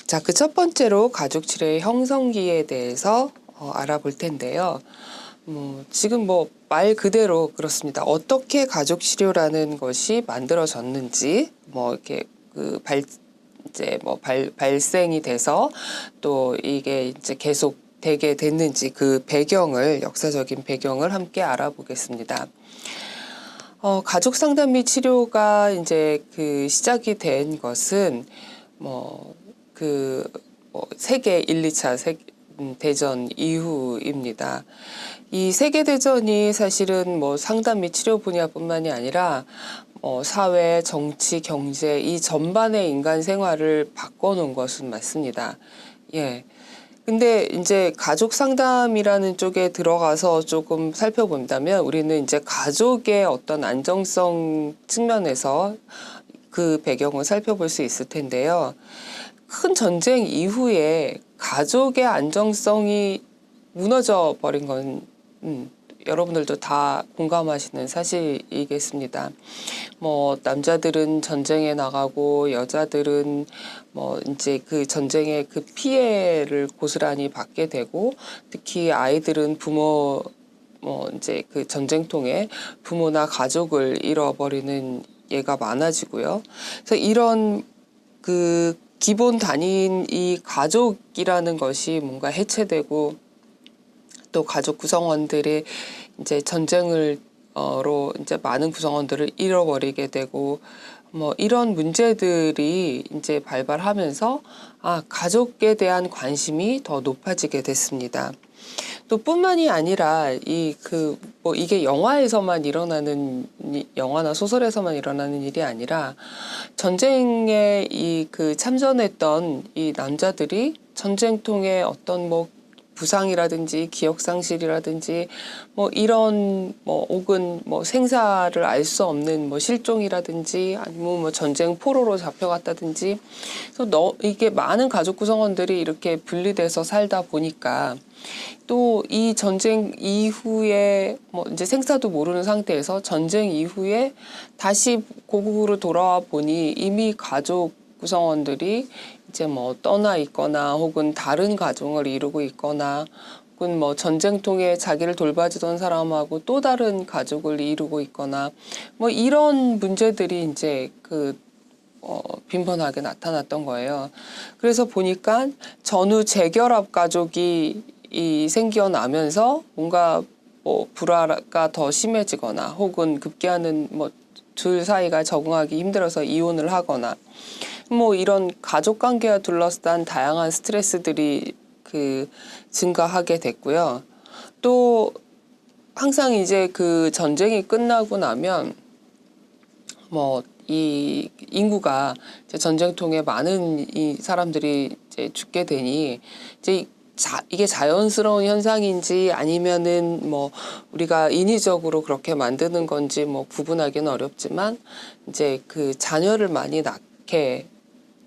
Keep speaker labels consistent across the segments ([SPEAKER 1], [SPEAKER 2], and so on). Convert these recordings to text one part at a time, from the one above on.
[SPEAKER 1] 자, 그 첫 번째로 가족 치료의 형성기에 대해서 알아볼 텐데요. 지금 말 그대로 그렇습니다. 어떻게 가족 치료라는 것이 만들어졌는지, 이렇게 발생이 돼서 또 이게 이제 계속 되게 됐는지 그 배경을, 역사적인 배경을 함께 알아보겠습니다. 가족 상담 및 치료가 이제 시작이 된 것은 세계 1, 2차 대전 이후입니다. 이 세계대전이 사실은 상담 및 치료 분야뿐만이 아니라 사회, 정치, 경제 이 전반의 인간 생활을 바꿔놓은 것은 맞습니다. 예. 근데 이제 가족 상담이라는 쪽에 들어가서 조금 살펴본다면 우리는 이제 가족의 어떤 안정성 측면에서 그 배경을 살펴볼 수 있을 텐데요. 큰 전쟁 이후에 가족의 안정성이 무너져 버린 건 여러분들도 다 공감하시는 사실이겠습니다. 남자들은 전쟁에 나가고 여자들은 이제 그 전쟁의 그 피해를 고스란히 받게 되고, 특히 아이들은 이제 그 전쟁통에 부모나 가족을 잃어버리는 예가 많아지고요. 그래서 이런 기본 단위인 이 가족이라는 것이 뭔가 해체되고, 또 가족 구성원들이 이제 전쟁으로 이제 많은 구성원들을 잃어버리게 되고, 이런 문제들이 이제 발발하면서 가족에 대한 관심이 더 높아지게 됐습니다. 또 뿐만이 아니라 이게 영화에서만 일어나는, 영화나 소설에서만 일어나는 일이 아니라 전쟁에 참전했던 이 남자들이 전쟁통에 어떤 부상이라든지 기억상실이라든지 이런 혹은 생사를 알 수 없는 실종이라든지 아니면 전쟁 포로로 잡혀갔다든지, 그래서 이게 많은 가족 구성원들이 이렇게 분리돼서 살다 보니까 또 이 전쟁 이후에 이제 생사도 모르는 상태에서 전쟁 이후에 다시 고국으로 돌아와 보니 이미 가족 구성원들이 이제 떠나 있거나 혹은 다른 가정을 이루고 있거나 혹은 전쟁통에 자기를 돌봐주던 사람하고 또 다른 가족을 이루고 있거나 이런 문제들이 이제 빈번하게 나타났던 거예요. 그래서 보니까 전후 재결합 가족이 생겨나면서 뭔가 불화가 더 심해지거나 혹은 급기야는 둘 사이가 적응하기 힘들어서 이혼을 하거나 이런 가족 관계와 둘러싼 다양한 스트레스들이 증가하게 됐고요. 또 항상 이제 전쟁이 끝나고 나면 이 인구가 이제 전쟁통에 많은 이 사람들이 이제 죽게 되니 이제 이게 자연스러운 현상인지 아니면은 우리가 인위적으로 그렇게 만드는 건지 구분하기는 어렵지만 이제 자녀를 많이 낳게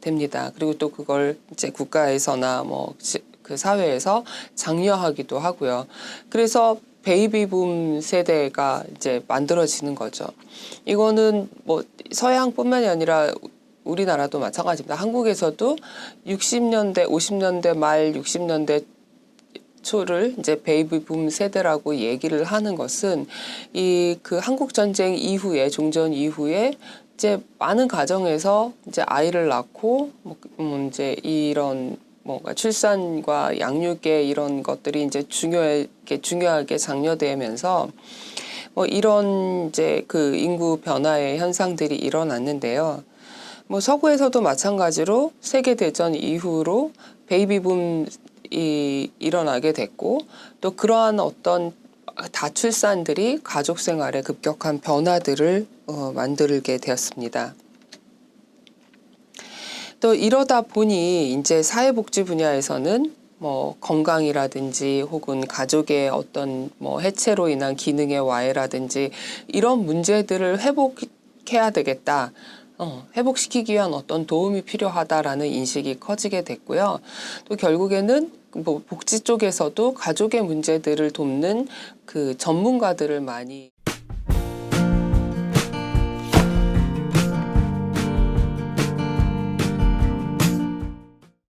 [SPEAKER 1] 됩니다. 그리고 또 그걸 이제 국가에서나 사회에서 장려하기도 하고요. 그래서 베이비붐 세대가 이제 만들어지는 거죠. 이거는 서양뿐만이 아니라 우리나라도 마찬가지입니다. 한국에서도 60년대, 50년대 말 60년대 초를 이제 베이비붐 세대라고 얘기를 하는 것은 한국 전쟁 이후에, 종전 이후에 이제 많은 가정에서 이제 아이를 낳고 이제 이런 출산과 양육의 이런 것들이 이제 중요하게 장려되면서 이런 이제 인구 변화의 현상들이 일어났는데요. 서구에서도 마찬가지로 세계대전 이후로 베이비붐이 일어나게 됐고, 또 그러한 어떤 다출산들이 가족 생활에 급격한 변화들을 만들게 되었습니다. 또 이러다 보니 이제 사회복지 분야에서는 건강이라든지 혹은 가족의 어떤 해체로 인한 기능의 와해라든지 이런 문제들을 회복해야 되겠다. 회복시키기 위한 어떤 도움이 필요하다라는 인식이 커지게 됐고요. 또 결국에는 복지 쪽에서도 가족의 문제들을 돕는 전문가들을 많이